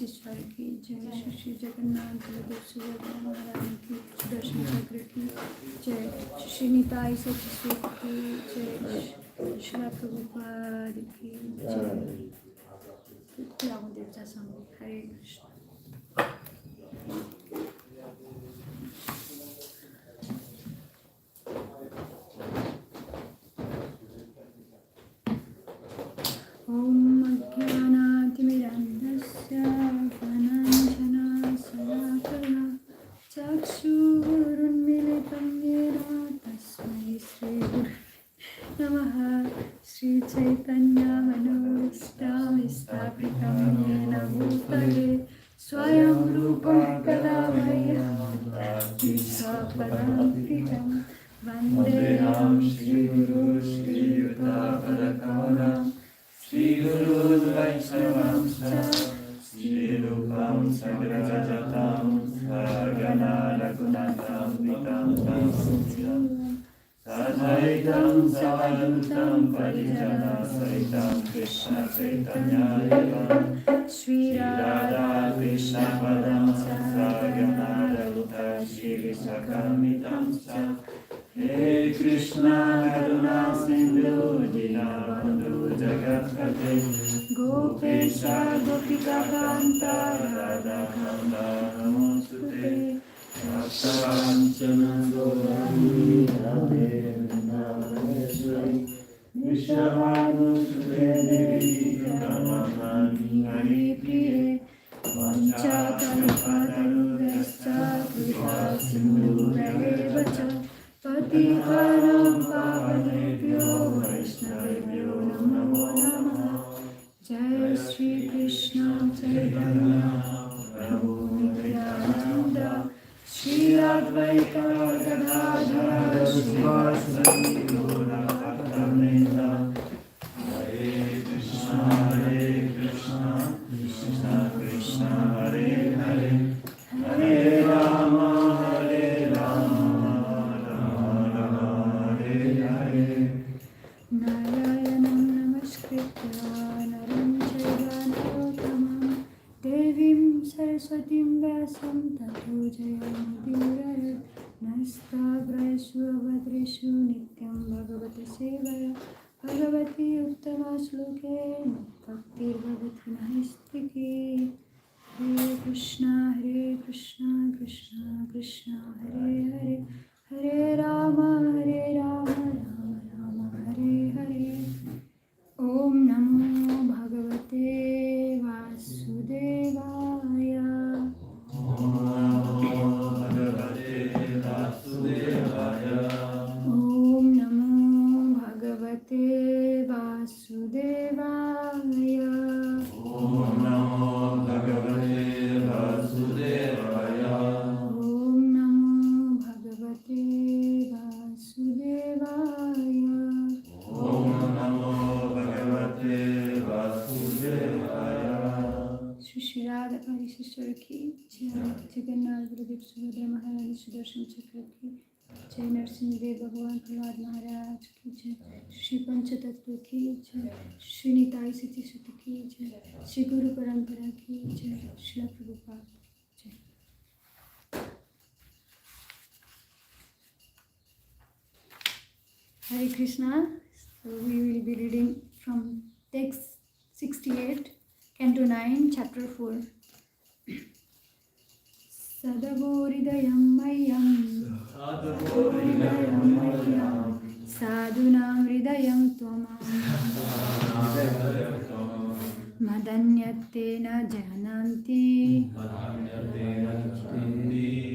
ईश्वर की जय, श्री जगन्नाथ सुभद्रा महारानी की दर्शन चक्र की जय, श्री निताई सचिव की जय, श्री प्रभुपाद की जय। हरे कृष्ण। ओम अज्ञानातिमिरन्धस्य ज्ञानाञ्जनशलाकया चक्षुरुन्मीलितं येन तस्मै श्रीगुरुवे नमः। श्रीचैतन्यमनोभीष्टं स्थापितं येन भूतले स्वयं रूपं कदा मह्यं स्वपदान्तिकं वन्देऽहं श्रीगुरुं श्रीयुतापदकमलं श्रीगुरुं वैष्णवंश्च श्रीरूपं सगरजतं सहगणा रघुनाथान्वितं सद्वैतं सावधूतं परिजनसहितं कृष्णचैतन्यदेवं श्रीराधा कृष्णपदं सहगणा ललिता श्रीविशाखान्वितं च। हे कृष्णा करुणा सिन्धु दीनबन्धु जगत्पते गोपेश गोपिकान्त राधाकान्त नमोस्तुते। भक्तकाञ्चन गौराङ्गी राधे वृन्दावनेश्वरी विश्वभानुसुते देवी प्रणमामि हरिप्रिये। वञ्चाकल्पतरुभ्यश्च कृपा सिन्धुभ्येव च पतितानां पावनेभ्यो वैष्णवेभ्यो नमो नमः। जय श्री कृष्ण चैतन्य प्रभु नित्यानन्द श्री अद्वैत गदाधर श्रीवासदि गौरभक्तवृन्द। हरे कृष्ण कृष्ण कृष्ण हरे हरे हरे राम नारायणं नमस्कृत्य नरं चैव नरोत्तमं देवीं सरस्वतीं व्यासं ततो जयमुदीरयेत्। नमस्ताग्रेषु अभद्रेषु नित्यं भगवती सेवया भगवती उत्तमश्लोके भक्तिर्भवति नैष्टिकी। हरे कृष्ण कृष्ण कृष्ण हरे हरे हरे राम राम राम हरे हरे। ओम नमो भगवते वासुदेवाय। ओम नमो भगवते वासुदेवाय। ओम नमो भगवते वासुदेवाय। ओम नमो भगवते वासुदेवाय। ओम नमो भगवते वासुदेवाय। श्री राधा ईश्वर की जय, जगन्नाथ गुरुदेव सुभद्रा महारानी सुदर्शन चक्र की जय, नरसिंहदेव भगवान प्रहलाद महाराज की जय, श्री पंचतत्व की जय, श्री निताई सती की जय, श्री गुरु परंपरा की जय, श्री प्रभुपाद जय। Hare Krishna. So we will be reading from text 68, Canto 9, Chapter 4. Sadavoridayam mayyam sadhunam hridayam tvamam madanyatena jananti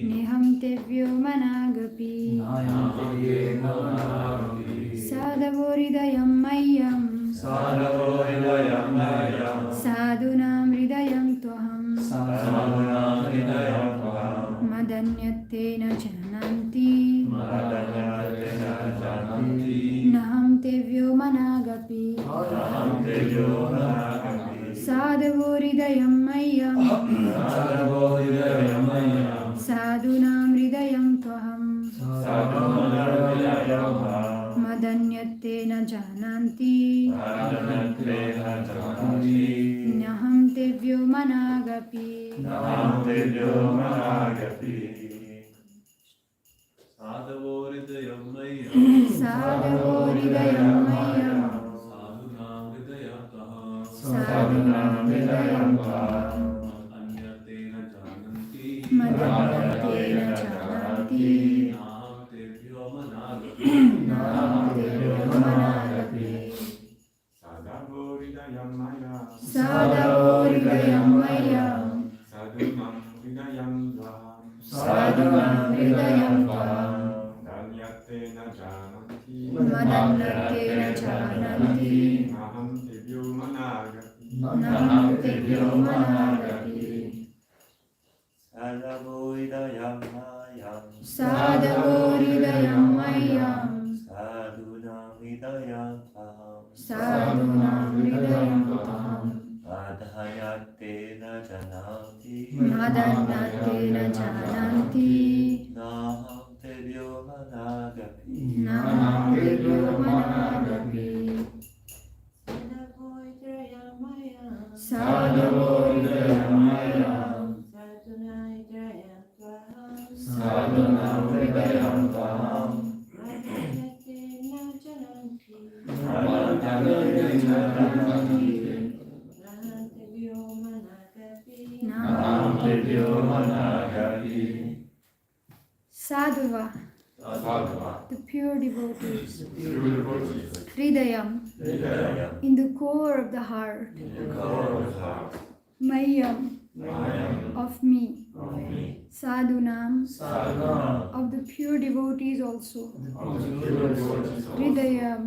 neham tevyo managapi sadavoridayam mayyam sadhunam hridayam tvaham Madanyatena jananti Naham tevyo managapi Sadavoridayam mayam Sadhunam hridayam tvaham Madanyatena jananti Naham tevyo managapi Sadavoridayam mayam Sadhunam hridayam tvaham Anyatena jananti Madanyatena jananti Naham tevyo managapi Sadavoridayam mayam Sadavoridayam mayam Sadhunam hridayam tvaham Sadhunam hridayam tvaham Madanyatena jananti Madanyatena jananti Naham tevyo managapi Naham tevyo managapi Sadavoridayam mayam Sadavoridayam mayam Sadhunam hridayam tvaham Sadhunam hridayam tvaham Madhyatena jananti Madanyatena jananti Naham tevyo managapi Naham tevyo managapi Sadavoridayam mayam Sadhunam hridayam tvaham Naham tevyo managapi Sadhava, the pure devotees, Hridayam, in the core of the heart, Mayam, of me, Sadhunam, of the pure devotees also, Hridayam,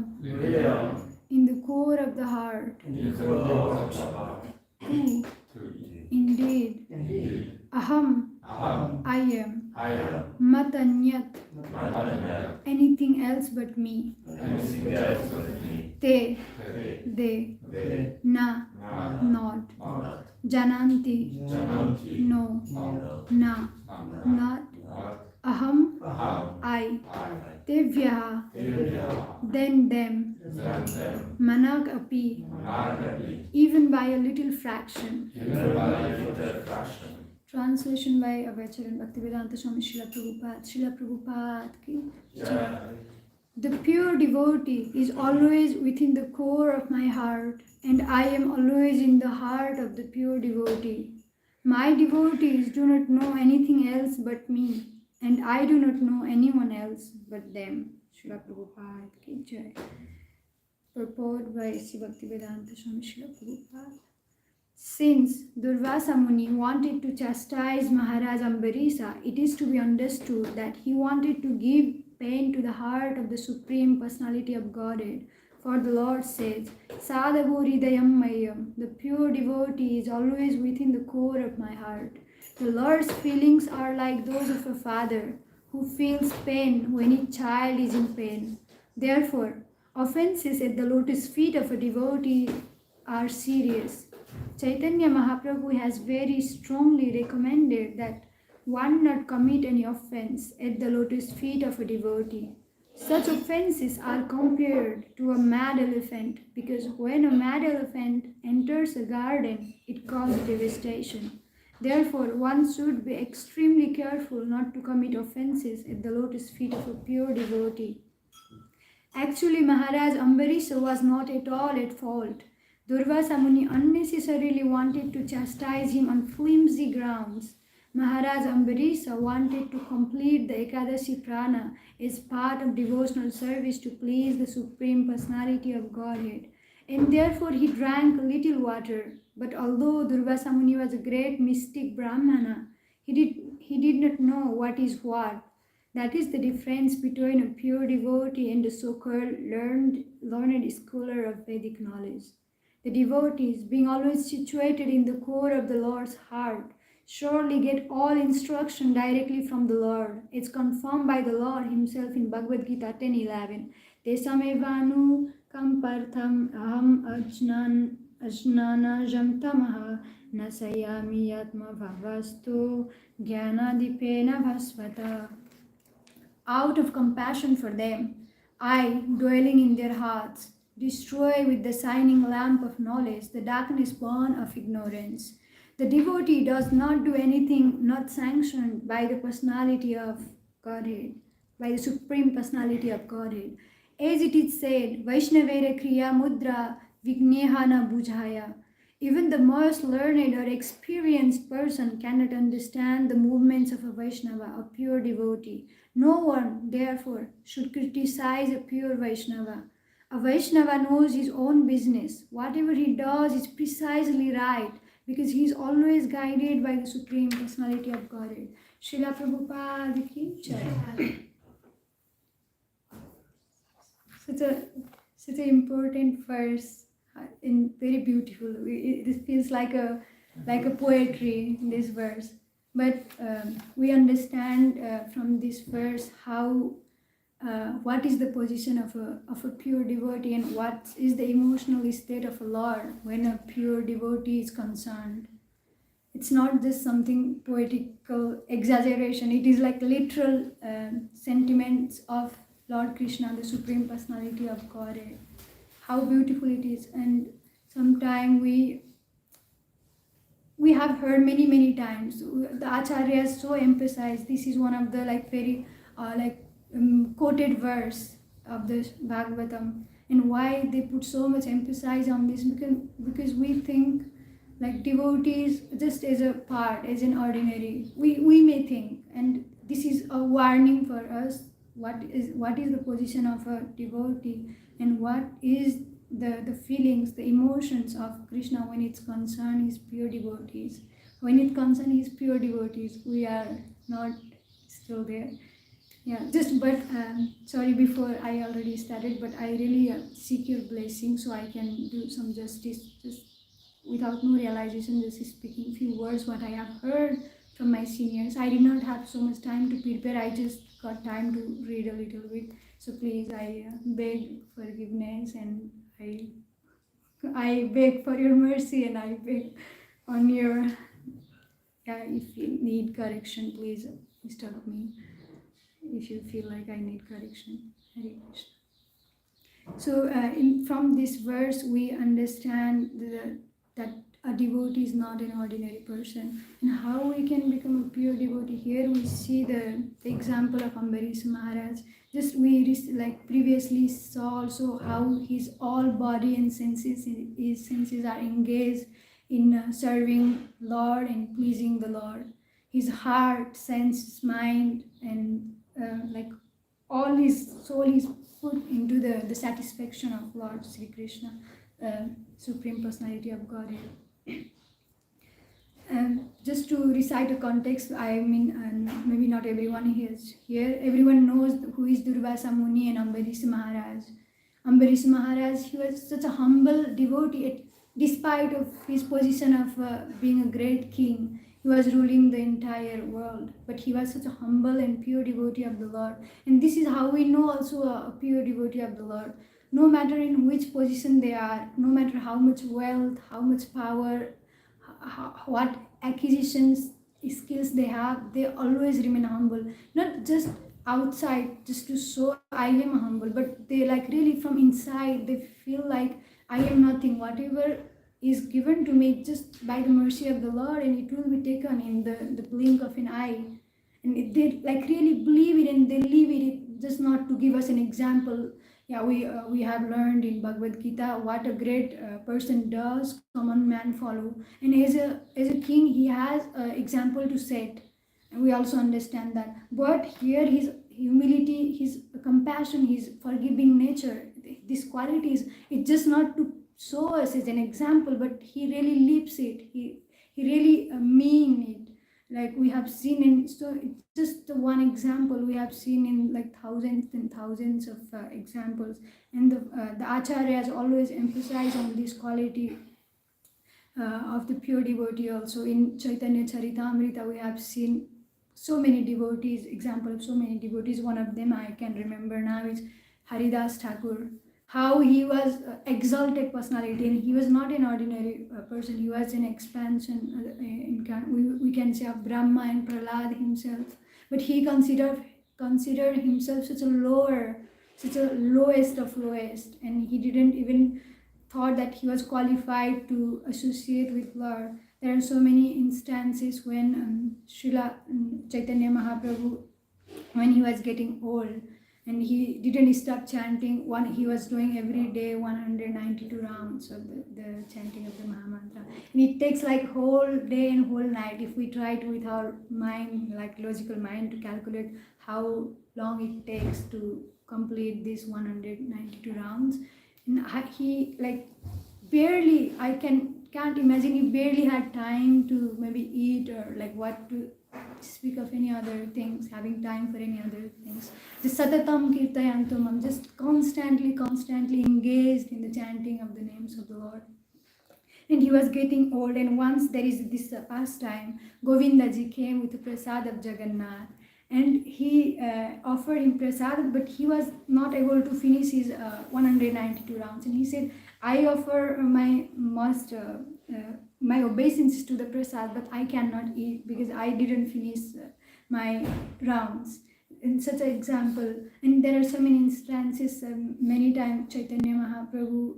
in the core of the heart, True, indeed, Aham, I am, Matanyat, anything else but me, Te, they, Na, not, Jananti, no, Na, not, Aham, I, Tevyaha, then them, Manak api, even by a little fraction. Translation by Avacharan Bhaktivedanta Swami Srila Prabhupada. Srila Prabhupada ki jai. The pure devotee is always within the core of my heart, and I am always in the heart of the pure devotee. My devotees do not know anything else but me, and I do not know anyone else but them. Srila Prabhupada ki jai. Purport by Sri Bhaktivedanta Swami Srila Prabhupada. Since Durvasa Muni wanted to chastise Maharaj Ambarisa, it is to be understood that he wanted to give pain to the heart of the Supreme Personality of Godhead. For the Lord says, Sadavoridayam mayam, the pure devotee is always within the core of my heart. The Lord's feelings are like those of a father who feels pain when his child is in pain. Therefore, offenses at the lotus feet of a devotee are serious. Chaitanya Mahaprabhu has very strongly recommended that one not commit any offense at the lotus feet of a devotee. Such offenses are compared to a mad elephant, because when a mad elephant enters a garden, it causes devastation. Therefore, one should be extremely careful not to commit offenses at the lotus feet of a pure devotee. Actually, Maharaj Ambarisa was not at all at fault. Durvasa Muni unnecessarily wanted to chastise him on flimsy grounds. Maharaj Ambarisa wanted to complete the Ekadashi Prana as part of devotional service to please the Supreme Personality of Godhead, and therefore he drank little water. But although Durvasa Muni was a great mystic Brahmana, he did not know what is what. That is the difference between a pure devotee and a so-called learned scholar of Vedic knowledge. The devotees, being always situated in the core of the Lord's heart, surely get all instruction directly from the Lord. It's confirmed by the Lord himself in Bhagavad Gita 10:11. Tesamevanu kampartham aham ajnanajam tamaha nasayami yatma bhavastu jnanadipena bhasvata. Out of compassion for them, I, dwelling in their hearts, destroy with the shining lamp of knowledge the darkness born of ignorance. The devotee does not do anything not sanctioned by the personality of Godhead, by the Supreme Personality of Godhead. As it is said, Vaishnavera Kriya Mudra Vignehana Bujhaya. Even the most learned or experienced person cannot understand the movements of a Vaishnava, a pure devotee. No one, therefore, should criticize a pure Vaishnava. A Vaishnava knows his own business. Whatever he does is precisely right because he is always guided by the Supreme Personality of Godhead. Srila Prabhupada ki jai. Such an important verse and very beautiful. It feels like a poetry in this verse. But we understand from this verse how what is the position of a pure devotee and what is the emotional state of a Lord when a pure devotee is concerned. It's not just something poetical exaggeration. It is like literal sentiments of Lord Krishna, the Supreme Personality of Godhead. How beautiful it is. And sometimes we have heard many times the acharyas so emphasize this is one of the very quoted verse of the Bhagavatam, and why they put so much emphasis on this because we think like devotees just as a part, as an ordinary, we may think, and this is a warning for us what is the position of a devotee and what is the feelings, the emotions of Krishna when it's concerned his pure devotees. When it concerns his pure devotees, we are not still there. Yeah, sorry, before I already started, but I really seek your blessing so I can do some justice, just without no realization, just speaking few words what I have heard from my seniors. I did not have so much time to prepare, I just got time to read a little bit. So please, I beg forgiveness and I beg for your mercy, and I beg on your, if you need correction, please stop me. If you feel like I need correction. Hare Krishna. So from this verse, we understand that a devotee is not an ordinary person, and how we can become a pure devotee. Here we see the example of Ambarisa Maharaj. Just we previously saw also how his all body and his senses are engaged in serving Lord and pleasing the Lord. His heart, sense, mind, and all his soul is put into the satisfaction of Lord Sri Krishna, Supreme Personality of Godhead. Just to recite a context, I mean, maybe not everyone is here. Everyone knows who is Durvasa Muni and Ambarisa Maharaj. Ambarisa Maharaj, he was such a humble devotee, despite of his position of being a great king. He was ruling the entire world, but he was such a humble and pure devotee of the Lord. And this is how we know also a pure devotee of the Lord. No matter in which position they are, no matter how much wealth, how much power, what acquisitions, skills they have, they always remain humble. Not just outside, just to show I am humble, but they really from inside, they feel like I am nothing. Whatever is given to me just by the mercy of the Lord, and it will be taken in the blink of an eye. And they really believe it, and they live it, just not to give us an example. Yeah, we have learned in Bhagavad Gita what a great person does, common man follow. And as a king, he has an example to set. And we also understand that. But here his humility, his compassion, his forgiving nature, these qualities, it's just not to show us as an example, but he really lives it. He really mean it. Like we have seen in, so it's just the one example, we have seen in thousands and thousands of examples. And the acharyas always emphasize on this quality of the pure devotee also. In Chaitanya Charitamrita, we have seen so many devotees, example of so many devotees. One of them I can remember now is Haridas Thakur. How he was exalted personality, and he was not an ordinary person. He was an expansion, we can say, of Brahma and Prahlad himself. But he considered himself such a lowest of lowest, and he didn't even thought that he was qualified to associate with Lord. There are so many instances when Srila Chaitanya Mahaprabhu, when he was getting old, and he didn't stop chanting. He was doing every day 192 rounds of the chanting of the Mahamantra. And it takes like whole day and whole night. If we try to, with our mind, like logical mind, to calculate how long it takes to complete this 192 rounds. And he like barely, I can't imagine, he barely had time to maybe eat or like what to speak of any other things, having time for any other things. Just satatam kirtayantumam, just constantly engaged in the chanting of the names of the Lord. And he was getting old, and once there is this pastime, Govindaji came with the prasad of Jagannath, and he offered him prasad, but he was not able to finish his 192 rounds. And he said, I offer my obeisances to the prasad, but I cannot eat because I didn't finish my rounds. In such an example, and there are so many instances, many times Chaitanya Mahaprabhu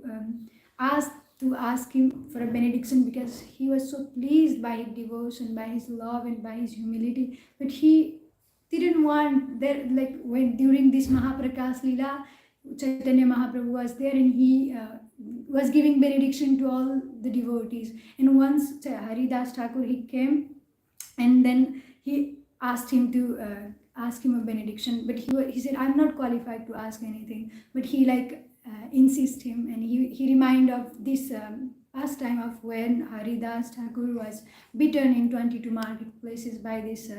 asked him for a benediction because he was so pleased by his devotion, by his love, and by his humility. But he didn't want there, like when during this Mahaprakash Leela, Chaitanya Mahaprabhu was there, and he was giving benediction to all the devotees. And once Haridas Thakur, he came, and then he asked him to ask him a benediction, but he said, I'm not qualified to ask anything. But he insist him, and he reminded of this pastime of when Haridas Thakur was beaten in 22 marketplaces by this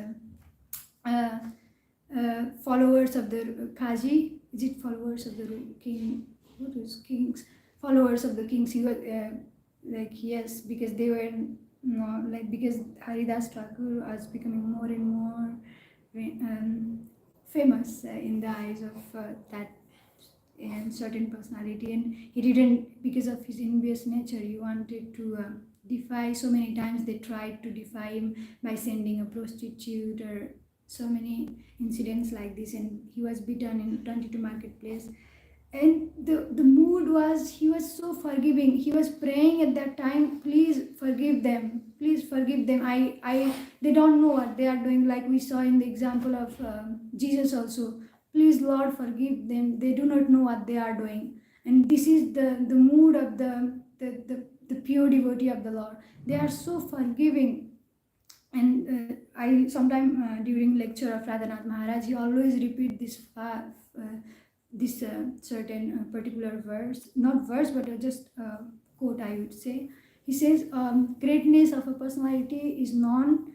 followers of the Kaji. Is it followers of the king? What is kings? Followers of the kings. He was yes, because they were because Haridas Thakur was becoming more and more famous in the eyes of that and certain personality, and he didn't, because of his envious nature, he wanted to defy. So many times they tried to defy him by sending a prostitute, or so many incidents like this, and he was beaten in 22 marketplace. And the mood was, he was so forgiving. He was praying at that time, please forgive them, please forgive them. They don't know what they are doing, like we saw in the example of Jesus also. Please Lord, forgive them, they do not know what they are doing. And this is the mood of the pure devotee of the Lord. They are so forgiving. And I sometime during lecture of Radhanath Maharaj, he always repeat this certain particular verse, not verse, but just quote, I would say. He says, greatness of a personality is known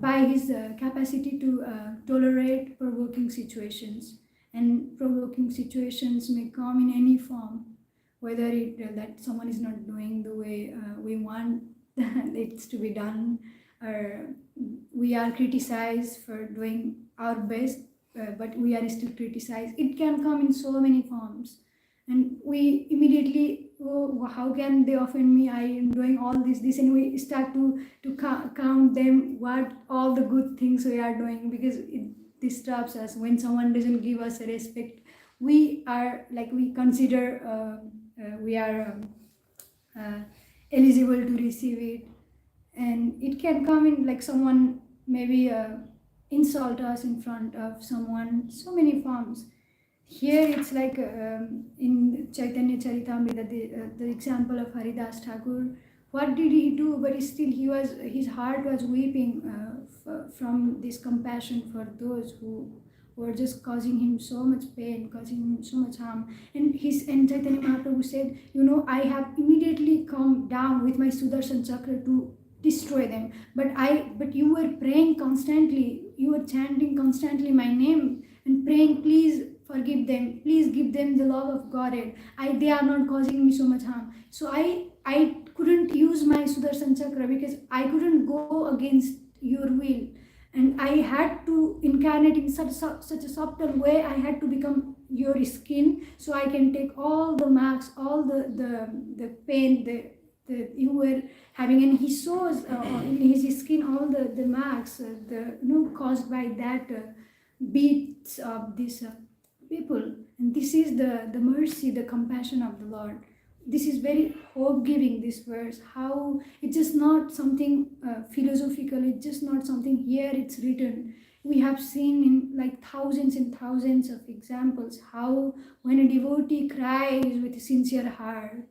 by his capacity to tolerate provoking situations. And provoking situations may come in any form, whether that someone is not doing the way we want it to be done, or we are criticized for doing our best, but we are still criticized. It can come in so many forms, and we immediately, oh, how can they offend me? I am doing all this, and we start to count them, what all the good things we are doing, because it disturbs us. When someone doesn't give us a respect, we are like, we consider we are eligible to receive it. And it can come in like someone maybe insult us in front of someone, so many forms. Here it's like in Chaitanya Charitamrita, the example of Haridas Thakur. What did he do? But still his heart was weeping from this compassion for those who were just causing him so much pain, causing him so much harm. And Chaitanya Mahaprabhu said, I have immediately come down with my Sudarshan Chakra to destroy them. But you were praying constantly, you were chanting constantly my name and praying, please forgive them, please give them the love of Godhead. They are not causing me so much harm. So I couldn't use my Sudarshan Chakra because I couldn't go against your will. And I had to incarnate in such a subtle way. I had to become your skin so I can take all the marks, all the pain that you were having. And he shows in his skin all the marks caused by that beats of these people. And this is the mercy, the compassion of the Lord. This is very hope-giving, this verse, how it's just not something philosophical, it's just not something here, it's written. We have seen in like thousands and thousands of examples how when a devotee cries with a sincere heart,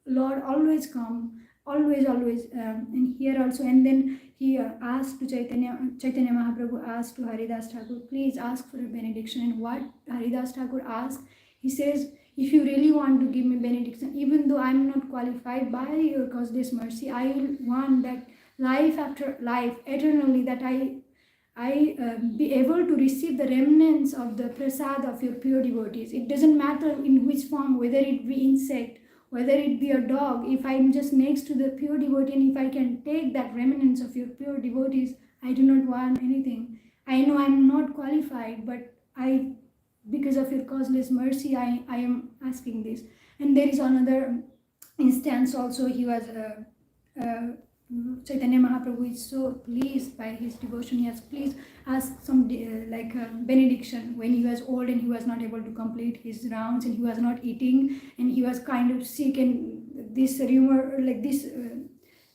Lord always come, always, and here also. And then he asked to Chaitanya Mahaprabhu asked to Haridas Thakur, please ask for a benediction. And what Haridas Thakur asked, he says, if you really want to give me benediction, even though I'm not qualified by your causeless mercy, I will want that life after life, eternally, that I be able to receive the remnants of the prasad of your pure devotees. It doesn't matter in which form, whether it be insect, whether it be a dog, if I'm just next to the pure devotee and if I can take that remnants of your pure devotees, I do not want anything. I know I'm not qualified, but because of your causeless mercy, I am asking this. And there is another instance also. He was Chaitanya Mahaprabhu is so pleased by his devotion. He has please asked some benediction when he was old and he was not able to complete his rounds and he was not eating and he was kind of sick, and this rumor like this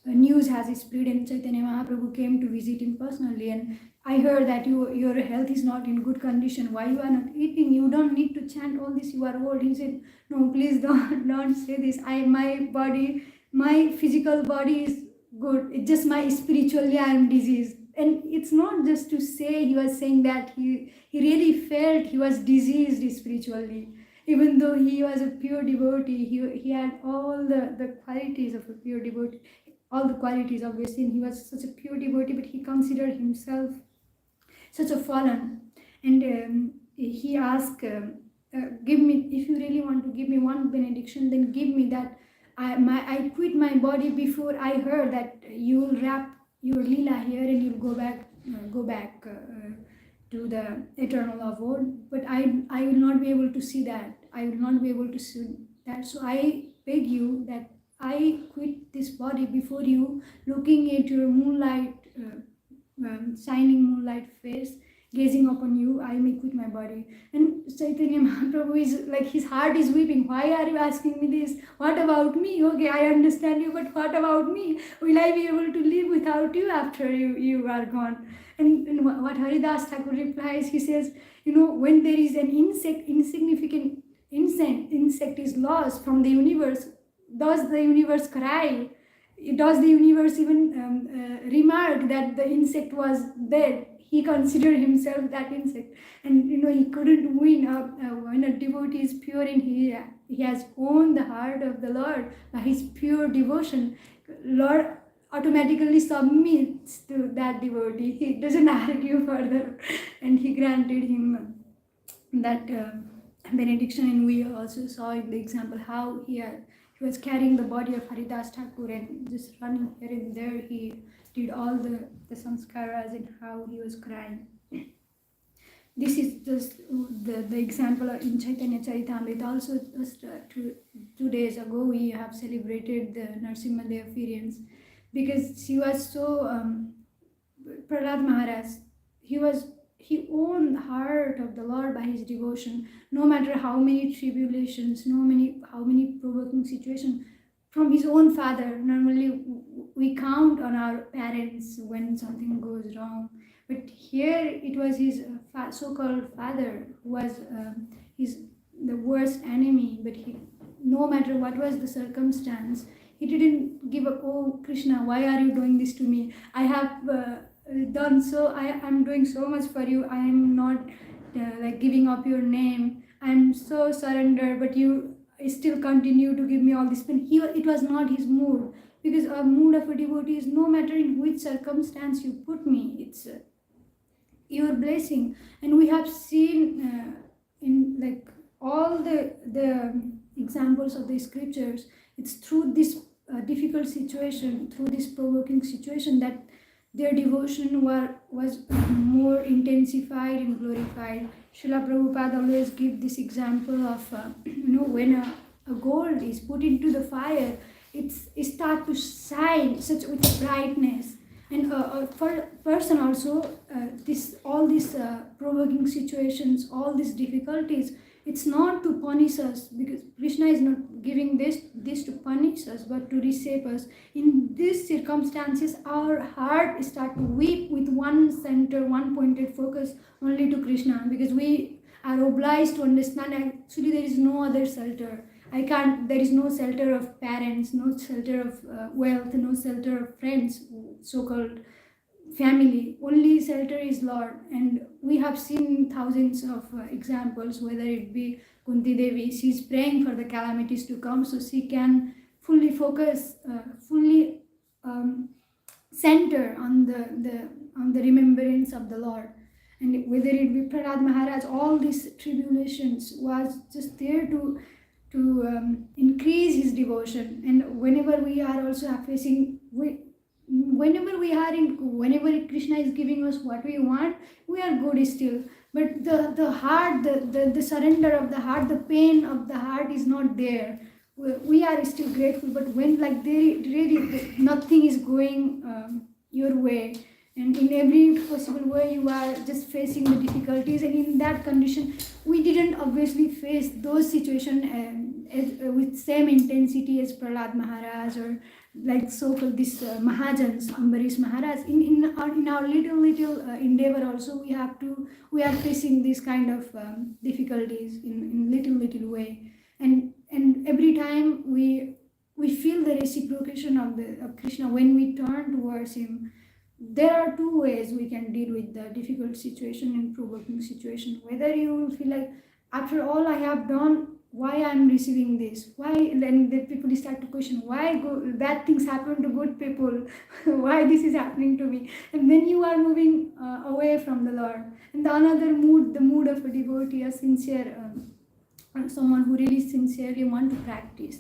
news has spread, and Chaitanya Mahaprabhu came to visit him personally. And I heard that your health is not in good condition. Why you are not eating? You don't need to chant all this. You are old. He said, no, please don't say this. My physical body is good. It's just my spiritually I am diseased. And it's not just to say. He was saying that he really felt he was diseased spiritually. Even though he was a pure devotee, he had all the qualities of a pure devotee. All the qualities, obviously, and he was such a pure devotee, but he considered himself such a fallen. And he asked, give me, if you really want to give me one benediction, then give me that I quit my body before I heard that you will wrap your lila here and you'll go back to the eternal abode. But I will not be able to see that. I will not be able to see that. So I beg you that I quit this body before you, looking at your moonlight, shining moonlight face, gazing upon you, I may quit my body. And Chaitanya Mahaprabhu is like, his heart is weeping. Why are you asking me this? What about me? Okay, I understand you, but what about me? Will I be able to live without you after you are gone? And what Haridas Thakur replies, he says, when there is an insignificant insect is lost from the universe, does the universe cry? Does the universe even remark that the insect was dead? He considered himself that insect. And he couldn't win when a devotee is pure and he has won the heart of the Lord by his pure devotion. Lord automatically submits to that devotee. He doesn't argue further, and he granted him that benediction. And we also saw in the example how he was carrying the body of Haridas Thakur and just running here and there. He did all the sanskaras and how he was crying. This is just the example in Chaitanya Charitamrita. Also, just 2 days ago, we have celebrated the Narsimha Day appearance, because she was so Prahlad Maharaj. He owned the heart of the Lord by his devotion. No matter how many tribulations, how many provoking situations from his own father. Normally, we count on our parents when something goes wrong. But here it was his so-called father who was the worst enemy. But no matter what was the circumstance, he didn't give up. Oh Krishna, why are you doing this to me? I have done so. I'm doing so much for you. I am not giving up your name. I'm so surrendered, but you still continue to give me all this pain. It was not his mood, because a mood of a devotee is no matter in which circumstance you put me, it's your blessing. And we have seen in all the examples of the scriptures, it's through this difficult situation, through this provoking situation, that their devotion was more intensified and glorified. Srila Prabhupada always give this example of, when a gold is put into the fire, it starts to shine such with brightness. And for person also, all these provoking situations, all these difficulties, it's not to punish us, because Krishna is not giving this to punish us, but to reshape us. In these circumstances, our heart start to weep with one center, one pointed focus only to Krishna, because we are obliged to understand actually there is no other shelter. There is no shelter of parents, no shelter of wealth, no shelter of friends, so-called family. Only shelter is Lord. And we have seen thousands of examples, whether it be Kunti Devi, she's praying for the calamities to come so she can fully focus, fully center on the remembrance of the Lord. And whether it be Prahlad Maharaj, all these tribulations was just there to increase his devotion. And whenever we are also facing, whenever Krishna is giving us what we want, we are good still. But the heart, the surrender of the heart, the pain of the heart is not there. We are still grateful, but when really nothing is going your way, and in every possible way you are just facing the difficulties, and in that condition we didn't obviously face those situations with same intensity as Prahlad Maharaj, or like so-called this Mahajans, Ambarisa Maharaj. In our little endeavor also, we are facing this kind of difficulties in little way, and every time we feel the reciprocation of Krishna when we turn towards him. There are two ways we can deal with the difficult situation and provoking situation. Whether you will feel like, after all I have done, why I am receiving this? Why? Then the people start to question, why bad things happen to good people? Why this is happening to me? And then you are moving away from the Lord. And the another mood, the mood of a devotee, a sincere, someone who really sincerely want to practice.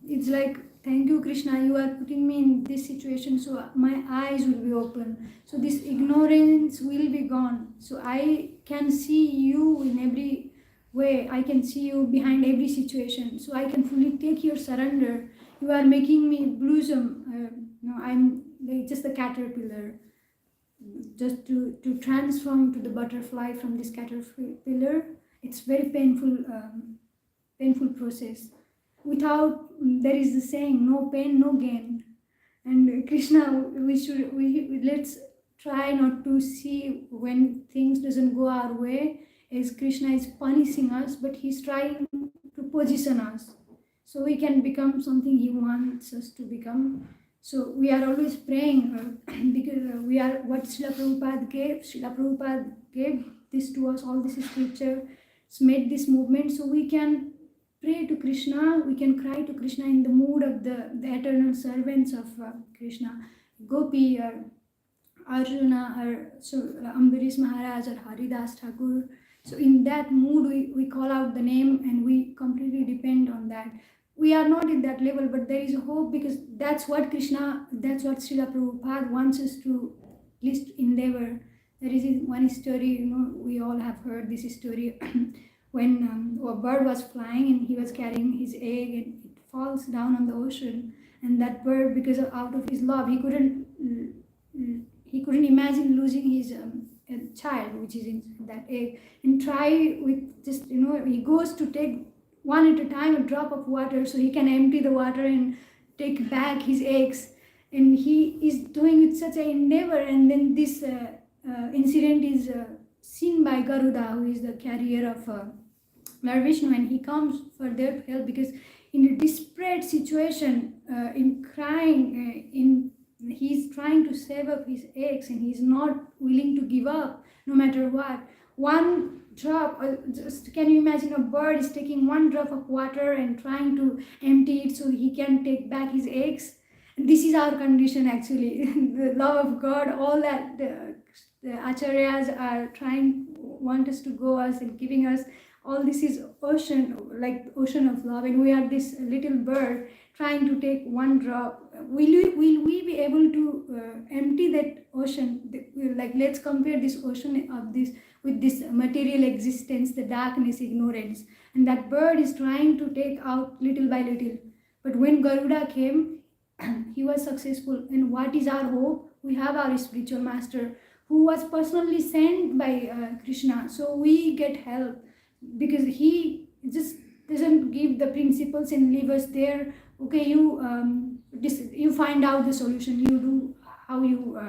It's like, thank you, Krishna, you are putting me in this situation, so my eyes will be open. So this ignorance will be gone. So I can see you in every way. I can see you behind every situation. So I can fully take your surrender. You are making me blossom. I'm just a caterpillar. Just to transform to the butterfly from this caterpillar, it's very painful process. Without, there is the saying, no pain, no gain. And Krishna, let's try not to see when things doesn't go our way as Krishna is punishing us, but he's trying to position us so we can become something he wants us to become. So we are always praying because we are what Srila Prabhupada gave. Srila Prabhupada gave this to us, all this scripture, made this movement, so we can pray to Krishna, we can cry to Krishna in the mood of the eternal servants of Krishna, Gopi or Arjuna or Ambarisa Maharaj or Haridas Thakur. So in that mood we call out the name and we completely depend on that. We are not in that level, but there is a hope, because that's what Srila Prabhupada wants us to at least endeavor. There is one story, we all have heard this story. When a bird was flying and he was carrying his egg and it falls down on the ocean, and that bird, because out of his love, he couldn't imagine losing his child, which is in that egg, and try with just, he goes to take one at a time a drop of water so he can empty the water and take back his eggs, and he is doing it such an endeavor, and then this incident is seen by Garuda, who is the carrier of Lord Vishnu, and he comes for their help, because in a desperate situation, in crying, he's trying to save up his eggs, and he's not willing to give up no matter what. One drop, just can you imagine a bird is taking one drop of water and trying to empty it so he can take back his eggs? This is our condition actually. The love of God, all that the acharyas are want us to go us and giving us all this is ocean, like ocean of love, and we are this little bird trying to take one drop. Will we be able to empty that ocean? Like, let's compare this ocean of this with this material existence, the darkness, ignorance, and that bird is trying to take out little by little. But when Garuda came, he was successful. And what is our hope? We have our spiritual master who was personally sent by Krishna. So we get help because he just doesn't give the principles and leave us there. Okay, you find out the solution. You do how you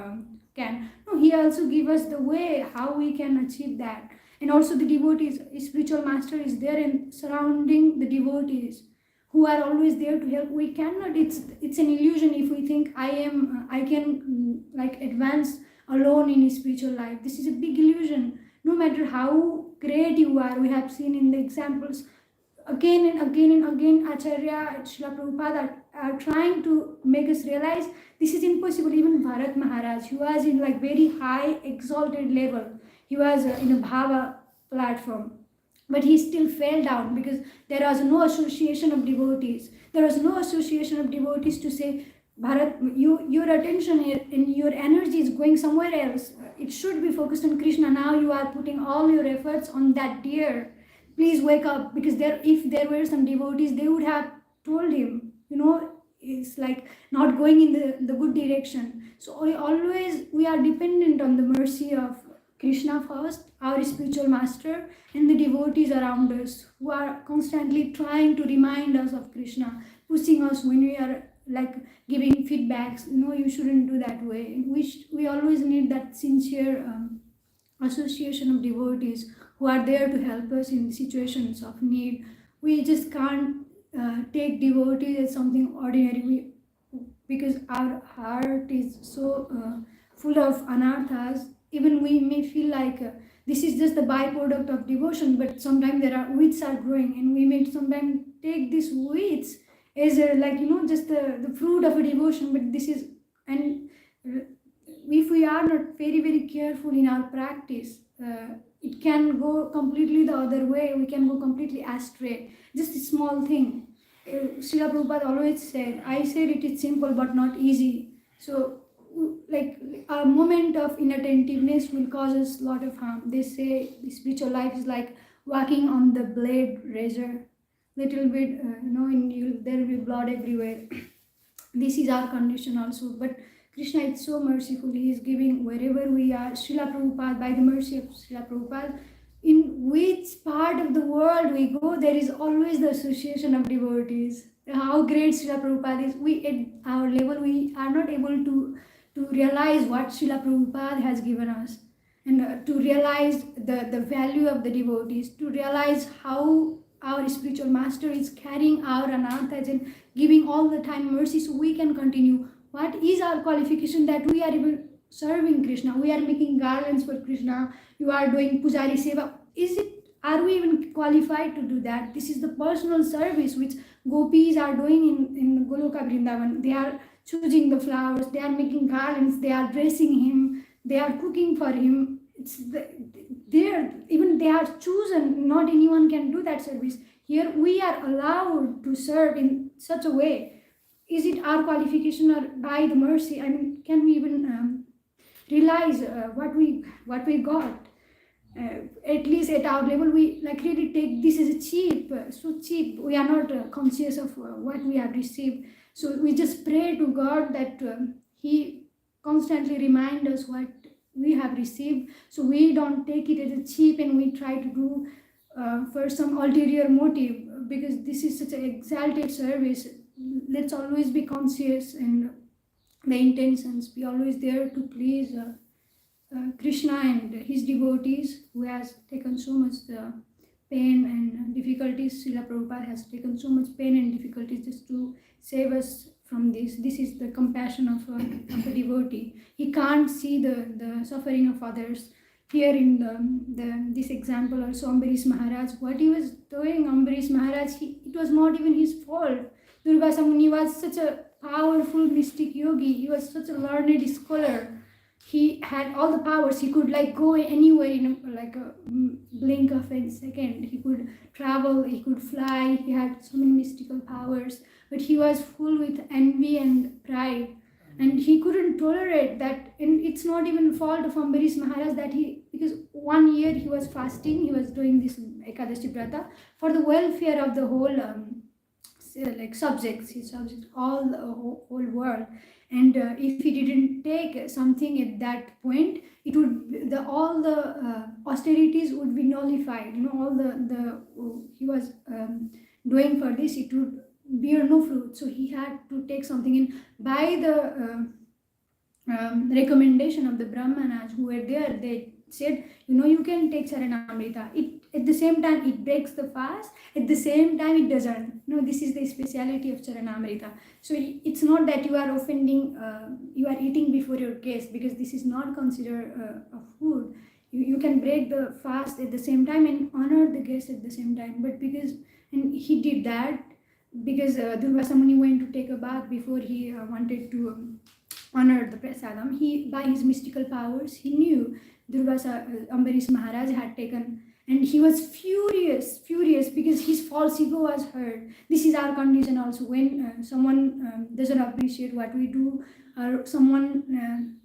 can. No, he also give us the way how we can achieve that. And also the devotees, spiritual master is there and surrounding the devotees who are always there to help. We cannot, it's an illusion if we think I can like advance alone in spiritual life. This is a big illusion. No matter how great you are, we have seen in the examples again and again and again, Acharya, Srila Prabhupada are trying to make us realize this is impossible. Even Bharat Maharaj, he was in like very high exalted level. He was in a bhava platform. But he still fell down because there was no association of devotees. There was no association of devotees to say, Bharat, your attention and your energy is going somewhere else. It should be focused on Krishna. Now you are putting all your efforts on that deer. Please wake up. Because if there were some devotees, they would have told him, it's like not going in the good direction. So we are dependent on the mercy of Krishna first, our spiritual master, and the devotees around us who are constantly trying to remind us of Krishna, pushing us when we are like giving feedbacks. You shouldn't do that way. We always need that sincere association of devotees who are there to help us in situations of need. We just can't take devotees as something ordinary because our heart is so full of anarthas. Even we may feel like this is just the byproduct of devotion, but sometimes there are weeds are growing, and we may sometimes take these weeds as just the fruit of a devotion. But this is, and if we are not very, very careful in our practice, it can go completely the other way. We can go completely astray. Just a small thing. Srila Prabhupada always said, I said it is simple but not easy. So like a moment of inattentiveness will cause us a lot of harm. They say spiritual life is like walking on the blade razor. Little bit, there will be blood everywhere. This is our condition also. But Krishna is so merciful. He is giving wherever we are. Srila Prabhupada, by the mercy of Srila Prabhupada, in which part of the world we go, there is always the association of devotees. How great Srila Prabhupada is. We, at our level, we are not able to realize what Srila Prabhupada has given us, and to realize the value of the devotees, to realize how our spiritual master is carrying our anarthas and giving all the time mercy so we can continue. What is our qualification that we are even serving Krishna? We are making garlands for Krishna. You are doing Pujari Seva. Are we even qualified to do that? This is the personal service which gopis are doing in Goloka Vrindavan. They are choosing the flowers, they are making garlands, they are dressing him, they are cooking for him. They are chosen. Not anyone can do that service. Here we are allowed to serve in such a way. Is it our qualification or by the mercy? I mean, can we even realize what we got? At least at our level, we like really take this as so cheap. We are not conscious of what we have received. So we just pray to God that He constantly remind us what we have received, so we don't take it as a cheap and we try to do for some ulterior motive, because this is such an exalted service. Let's always be conscious and the intentions, be always there to please Krishna and his devotees, who has taken so much pain and difficulties. Srila Prabhupada has taken so much pain and difficulties just to save us from this. This is the compassion of a devotee. He can't see the suffering of others. Here in this example also, Ambarisa Maharaj, what he was doing, Ambarisa Maharaj, it was not even his fault. Durvasa Muni was such a powerful mystic yogi. He was such a learned scholar. he had all the powers. He could like go anywhere in like a blink of a second. He could travel, he could fly, he had so many mystical powers, but he was full with envy and pride, and he couldn't tolerate that. And it's not even fault of Ambarisa Maharaj that because 1 year he was fasting, he was doing this Ekadashi Vrata for the welfare of the whole like subjects, his subjects, all the whole world. And if he didn't take something at that point, it would all the austerities would be nullified. All the he was doing for this, it would bear no fruit. So he had to take something in by the recommendation of the Brahmanas who were there. They said, you can take Charanamrita. At the same time, it breaks the fast. At the same time, it doesn't. This is the speciality of Charanamrita. So it's not that you are offending, you are eating before your guest, because this is not considered a food. You can break the fast at the same time and honor the guest at the same time. But and he did that because Durvasa Muni went to take a bath before he wanted to honor the prasadam. By his mystical powers, he knew Durvasa, Ambarisa Maharaj had taken, and he was furious because his false ego was hurt. This is our condition also. When someone doesn't appreciate what we do, or someone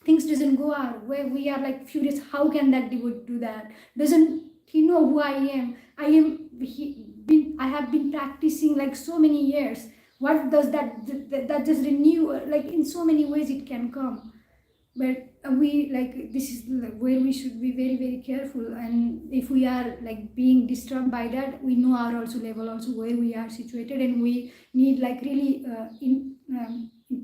things doesn't go our way, we are like furious. How can that devotee do that? Doesn't he know who I am? I have been practicing like so many years. What does that just renew? Like in so many ways it can come. But we like, this is where we should be very, very careful. And if we are like being disturbed by that, we know our also level also where we are situated, and we need like really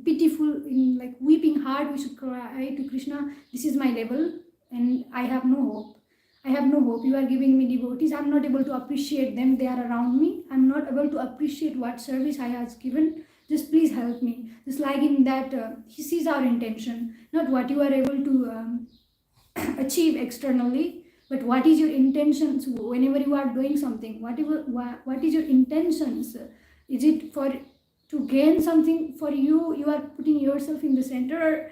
pitiful, in like weeping hard, we should cry to Krishna, this is my level and I have no hope. You are giving me devotees, I'm not able to appreciate them, they are around me, I'm not able to appreciate what service I have given. Just please help me. Just like in that, he sees our intention, not what you are able to achieve externally, but what is your intentions whenever you are doing something. What is your intentions? Is it to gain something for you? You are putting yourself in the center.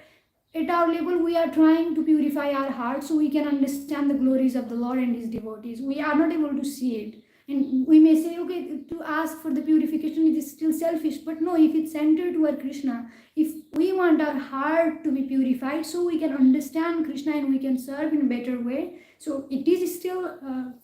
At our level, we are trying to purify our hearts so we can understand the glories of the Lord and His devotees. We are not able to see it. And we may say, okay, to ask for the purification, it is still selfish. But no, if it's centered toward Krishna, if we want our heart to be purified so we can understand Krishna and we can serve in a better way, so it is still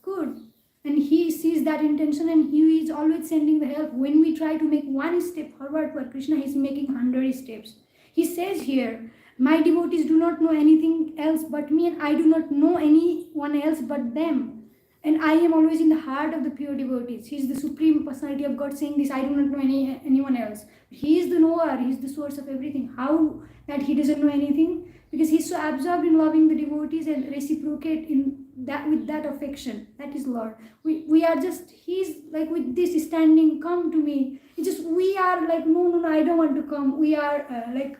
good. And He sees that intention, and He is always sending the help. When we try to make one step forward toward Krishna, He is making 100 steps. He says here, my devotees do not know anything else but me, and I do not know anyone else but them. And I am always in the heart of the pure devotees. He is the Supreme Personality of God saying this. I do not know anyone else. He is the knower. He is the source of everything. How that He doesn't know anything? Because He is so absorbed in loving the devotees and reciprocate in that with that affection. That is Lord. We are just, He is like with this standing, come to me. It's just we are like, no, I don't want to come. We are like,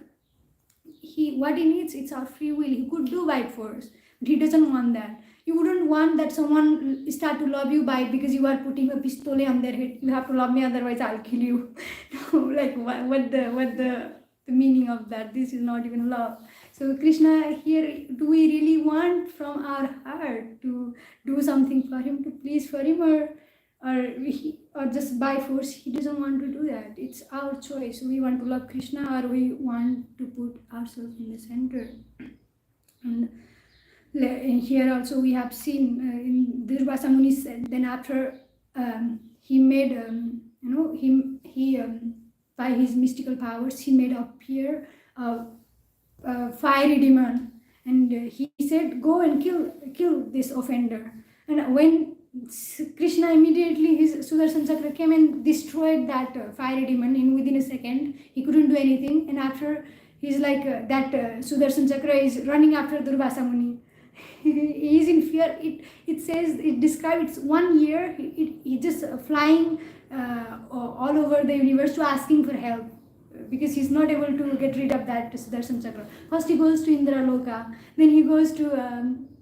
what He needs, it's our free will. He could do by force, but He doesn't want that. You wouldn't want that someone start to love you because you are putting a pistol on their head. You have to love me, otherwise I'll kill you. Like what the meaning of that? This is not even love. So Krishna here, do we really want from our heart to do something for Him, to please for Him, or just by force? He doesn't want to do that. It's our choice. We want to love Krishna, or we want to put ourselves in the center. And here also we have seen in Durvasa Muni said, then after he made by his mystical powers he made appear a fiery demon, and he said, go and kill this offender. And when Krishna immediately, his Sudarshan Chakra came and destroyed that fiery demon within a second. He couldn't do anything, and after he's like that Sudarshan Chakra is running after Durvasa Muni. He is in fear. It describes 1 year he just flying all over the universe to asking for help, because he's not able to get rid of that Sudarshan Chakra. First he goes to Indra Loka, then he goes to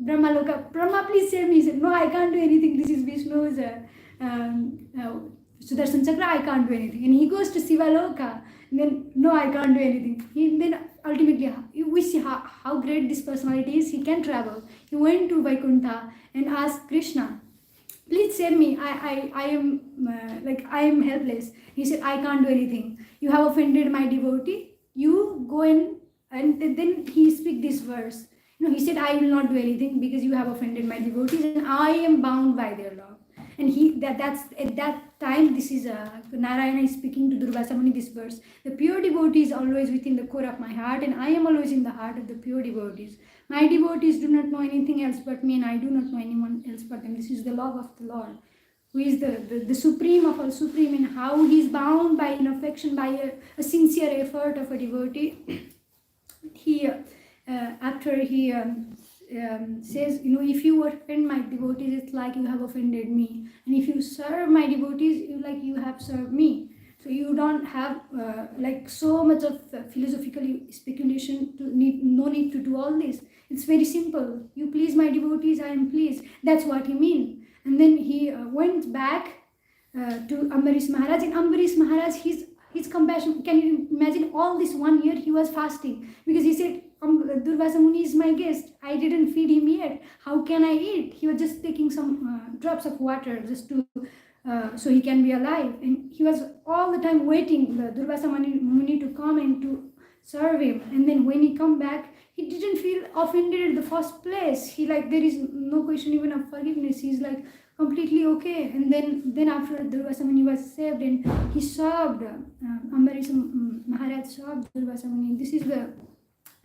Brahma Loka. Brahma, please save me. He said, no, I can't do anything. This is Vishnu's Sudarshan Chakra. I can't do anything. And he goes to Shiva Loka. Then, no, I can't do anything. Then ultimately, we see how great this personality is. He can travel. He went to Vaikuntha and asked Krishna, please save me. I am helpless. He said, I can't do anything. You have offended my devotee. You go and then he speak this verse. He said, I will not do anything because you have offended my devotees and I am bound by their love. And that's at that time, this is Narayana is speaking to Durvasa Muni this verse. The pure devotee is always within the core of my heart, and I am always in the heart of the pure devotees. My devotees do not know anything else but me, and I do not know anyone else but them. This is the love of the Lord, who is the supreme of all supreme, and how he is bound by an affection, by a sincere effort of a devotee. He after he says, if you offend my devotees, it's like you have offended me, and if you serve my devotees, like you have served me. So you don't have like so much of philosophical speculation. No need to do all this. It's very simple. You please my devotees, I am pleased. That's what he means. And then he went back to Ambarisa Maharaj. And Ambarisa Maharaj, his compassion. Can you imagine all this 1 year he was fasting because he said, Durvasa Muni is my guest. I didn't feed him yet. How can I eat? He was just taking some drops of water just to so he can be alive. And he was all the time waiting the Durvasa Muni to come and to serve him. And then when he come back, he didn't feel offended at the first place. He there is no question even of forgiveness. He's like completely okay. And then after Durvasa Muni was saved and he served Ambarisa Maharaj served Durvasa Muni. This is the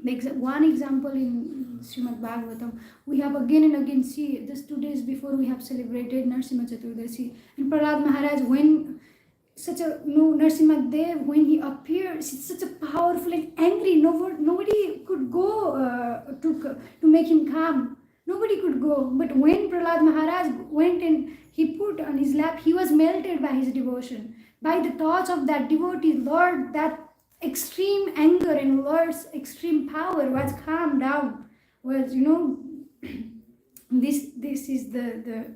one example in Srimad Bhagavatam. We have again and again see just 2 days before we have celebrated Narsimha Chaturdasi, and Prahlad Maharaj, when such a Narsimha Dev, when he appeared, such a powerful and angry. Nobody could go to make him calm. Nobody could go. But when Prahlad Maharaj went and he put on his lap, he was melted by his devotion, by the touch of that devotee. Lord, that extreme anger and Lord's extreme power was calmed down. Was this is the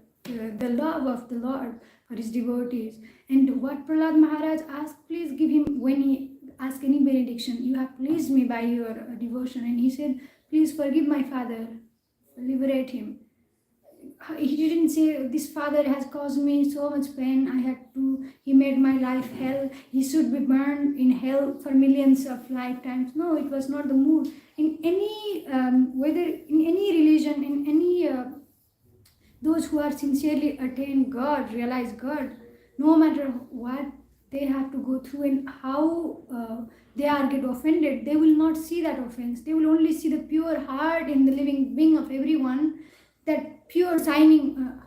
love of the Lord for his devotees. And what Prahlad Maharaj asked, please give him, when he asked any benediction, you have pleased me by your devotion. And he said, please forgive my father, liberate him. He didn't say, this father has caused me so much pain, he made my life hell, he should be burned in hell for millions of lifetimes. No, it was not the mood. In any, whether in any religion, in any, those who are sincerely attain God, realize God, no matter what they have to go through and how they are get offended, they will not see that offense. They will only see the pure heart in the living being of everyone, that pure shining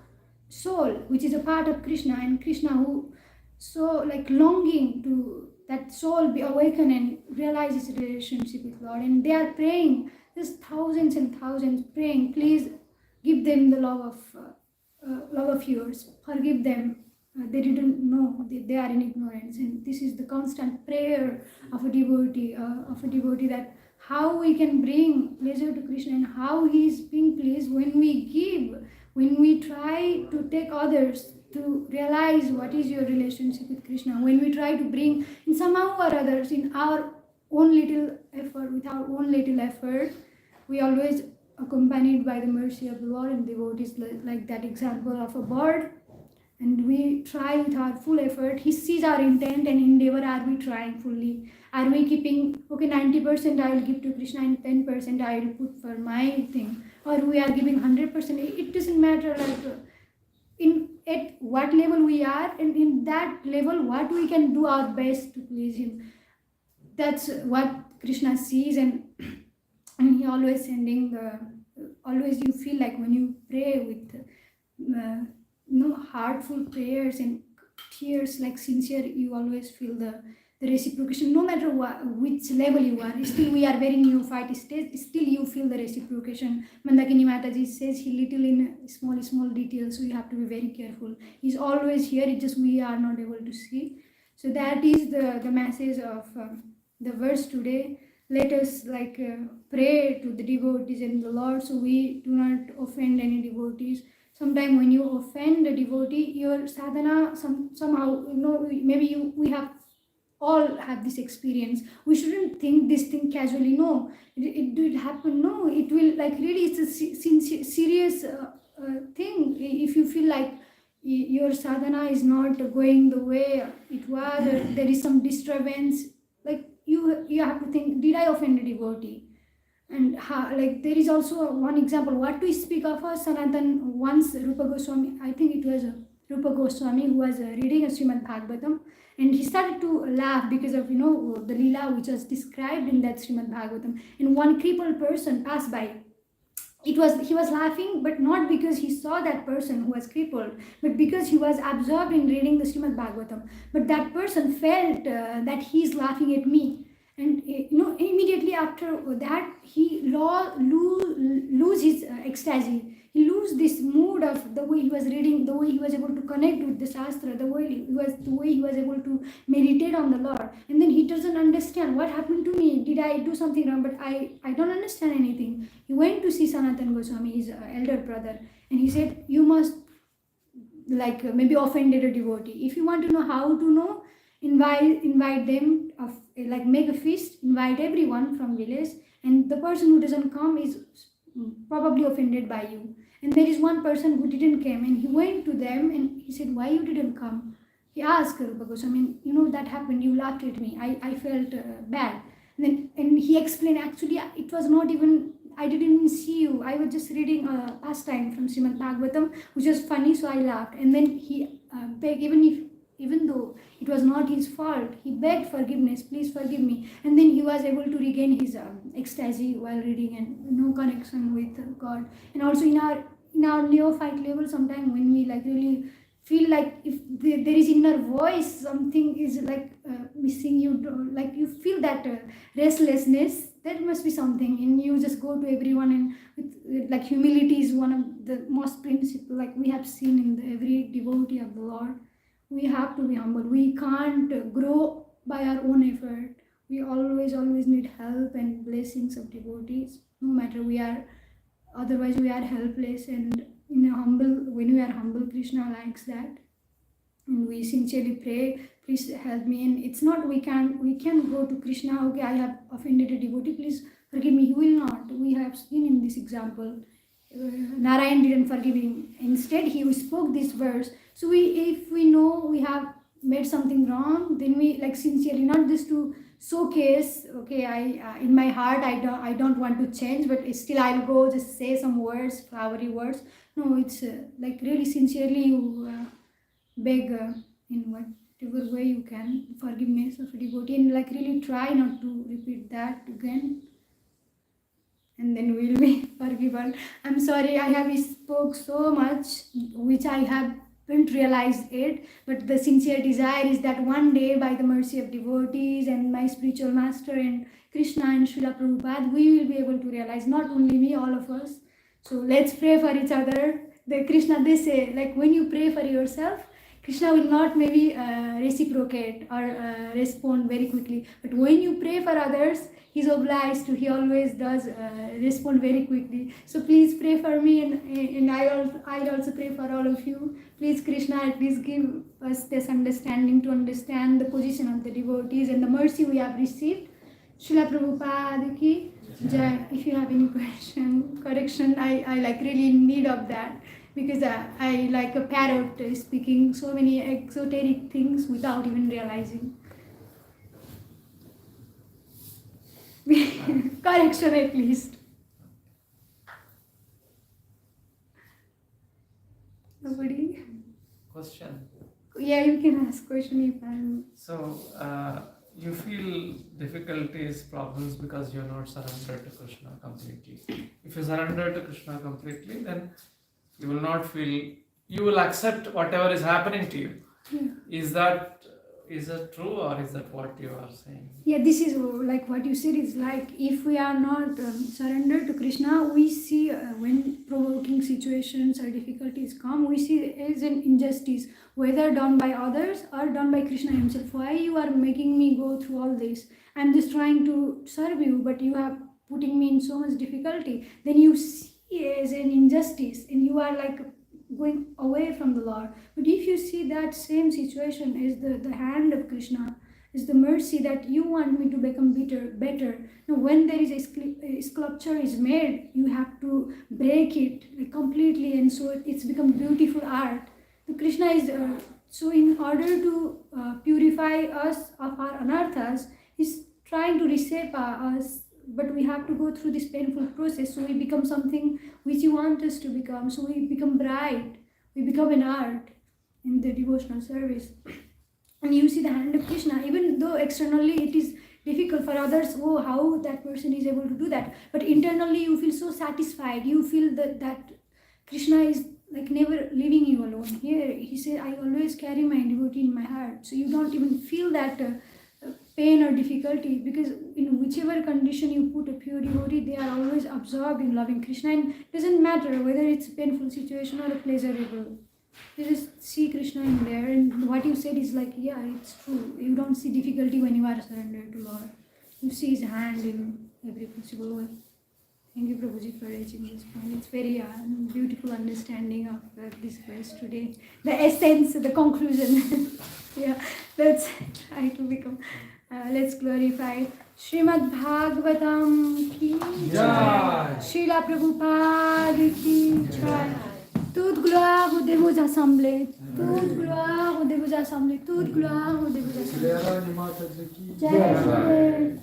soul, which is a part of Krishna, and Krishna who so longing to that soul be awakened and realize his relationship with Lord. And they are praying, there's thousands and thousands praying, please give them the love of yours, forgive them. They didn't know, they are in ignorance. And this is the constant prayer of a devotee, that how we can bring pleasure to Krishna and how he is being pleased when we give, when we try to take others to realize what is your relationship with Krishna, when we try to bring in somehow or others in our own little effort, with our own little effort, we always accompanied by the mercy of the Lord and devotees, like that example of a bird. And we try with our full effort. He sees our intent and endeavor. Are we trying fully? Are we keeping, 90% I will give to Krishna and 10% I will put for my thing? Or we are giving 100%. It doesn't matter at what level we are, and in that level what we can do our best to please him. That's what Krishna sees, and he always sending always you feel like when you pray with heartful prayers and tears, like sincere, you always feel the reciprocation, no matter which level you are. Still we are very neophyte stage, still you feel the reciprocation. Mandakini Mataji says he little in small details, so you have to be very careful. He's always here, it's just we are not able to see. So that is the message of the verse today. Let us pray to the devotees and the Lord, so we do not offend any devotees. Sometimes when you offend a devotee, your sadhana somehow, maybe we have all have this experience. We shouldn't think this thing casually. No, it did happen. No, it will, like, really, it's a serious thing. If you feel like your sadhana is not going the way it was, or there is some disturbance, like you have to think, did I offend a devotee? And like, there is also one example. What we speak of Sanatan, once Rupa Goswami, I think it was Rupa Goswami, who was reading a Srimad Bhagavatam, and he started to laugh because of, you know, the lila which was described in that Srimad Bhagavatam. And one crippled person passed by. He was laughing, but not because he saw that person who was crippled, but because he was absorbed in reading the Srimad Bhagavatam. But that person felt that he's laughing at me. And you know, immediately after that, he lose his ecstasy. He lose this mood of the way he was reading, the way he was able to connect with the Shastra, the way he was able to meditate on the Lord. And then he doesn't understand what happened to me. Did I do something wrong? But I don't understand anything. He went to see Sanatan Goswami, his elder brother, and he said, you must, like, maybe offended a devotee. If you want to know how to know, invite them, like, make a feast, invite everyone from village, and the person who doesn't come is probably offended by you. And there is one person who didn't come, and he went to them and he said, why you didn't come? He asked Rupa Goswami, you know, that happened, you laughed at me, I felt bad. And he explained, actually it was not even, I didn't even see you, I was just reading a pastime from Srimad Bhagavatam, which was funny, so I laughed. And then he begged, even though it was not his fault, he begged forgiveness, please forgive me. And then he was able to regain his ecstasy while reading, and no connection with God. And also in our neophyte level, sometimes when we, like, really feel like if there is inner voice, something is like missing, like you feel that restlessness, there must be something, and you just go to everyone. And with, like, humility is one of the most principle, like we have seen in every devotee of the Lord. We have to be humble. We can't grow by our own effort. We always need help and blessings of devotees. No matter otherwise we are helpless. And when we are humble, Krishna likes that. And we sincerely pray, please help me. And it's not we can go to Krishna, okay, I have offended a devotee, please forgive me. He will not. We have seen in this example, Narayan didn't forgive him. Instead, he spoke this verse. So if we know we have made something wrong, then we, like, sincerely, not just to showcase, okay, I in my heart I don't want to change, but still I'll go just say some words, flowery words. No, it's like really sincerely you beg in whatever way you can forgiveness of a devotee, and like really try not to repeat that again. And then we'll be forgiven. I'm sorry, I have spoke so much which I haven't realized it, but the sincere desire is that one day, by the mercy of devotees and my spiritual master and Krishna and Srila Prabhupada, we will be able to realize, not only me, all of us. So let's pray for each other. Krishna, they say, like, when you pray for yourself, Krishna will not maybe reciprocate or respond very quickly. But when you pray for others, he's obliged to, he always does respond very quickly. So please pray for me, and I also pray for all of you. Please, Krishna, please give us this understanding to understand the position of the devotees and the mercy we have received. Srila Prabhupada ki Jai. If you have any correction, I like really need of that. Because I like a parrot speaking so many exoteric things without even realizing. Correction at least. Nobody? Question. Yeah, you can ask question if I'm... So, you feel difficulties, problems because you're not surrendered to Krishna completely. If you surrender to Krishna completely, then you will not feel, you will accept whatever is happening to you. Yeah. Is that true, or is that what you are saying? Yeah, this is like what you said is like, if we are not surrendered to Krishna, we see when provoking situations or difficulties come, we see it as an injustice, whether done by others or done by Krishna himself. Why you are making me go through all this? I'm just trying to serve you, but you are putting me in so much difficulty. Then you see as an injustice, and you are like going away from the Lord. But if you see that same situation as the hand of Krishna, It's the mercy that you want me to become better. Now, when there is a sculpture is made, you have to break it like, completely, and so it's become beautiful art. So Krishna is so in order to purify us of our anarthas, he's trying to reshape us, but we have to go through this painful process. So we become something which he wants us to become. So we become bright. We become an art in the devotional service. And you see the hand of Krishna, even though externally it is difficult for others, oh, how that person is able to do that. But internally you feel so satisfied. You feel that Krishna is like never leaving you alone. Here he said, I always carry my devotee in my heart. So you don't even feel that pain or difficulty, because in whichever condition you put a pure devotee, they are always absorbed in loving Krishna. And it doesn't matter whether it's a painful situation or a pleasurable. You just see Krishna in there, and what you said is like, yeah, it's true. You don't see difficulty when you are surrendered to Lord. You see his hand in every possible way. Thank you, Prabhuji, for reaching this point. It's very beautiful understanding of this verse today. The essence, the conclusion. Yeah, let's try to become, let's glorify. Srimad Bhagavatam ki jai. Srila Prabhupada ki jai. Toute gloire au Dévos assemblés, toute gloire au Dévos assemblés, toute gloire au Dévos assemblés. Jai Jai.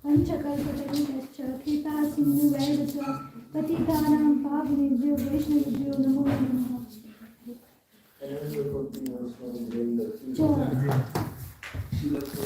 Panchakalpatarunascha kripa sindhu vaidasya patitanam pavanebhyo vaishnavibhyo namo namaha. Jai.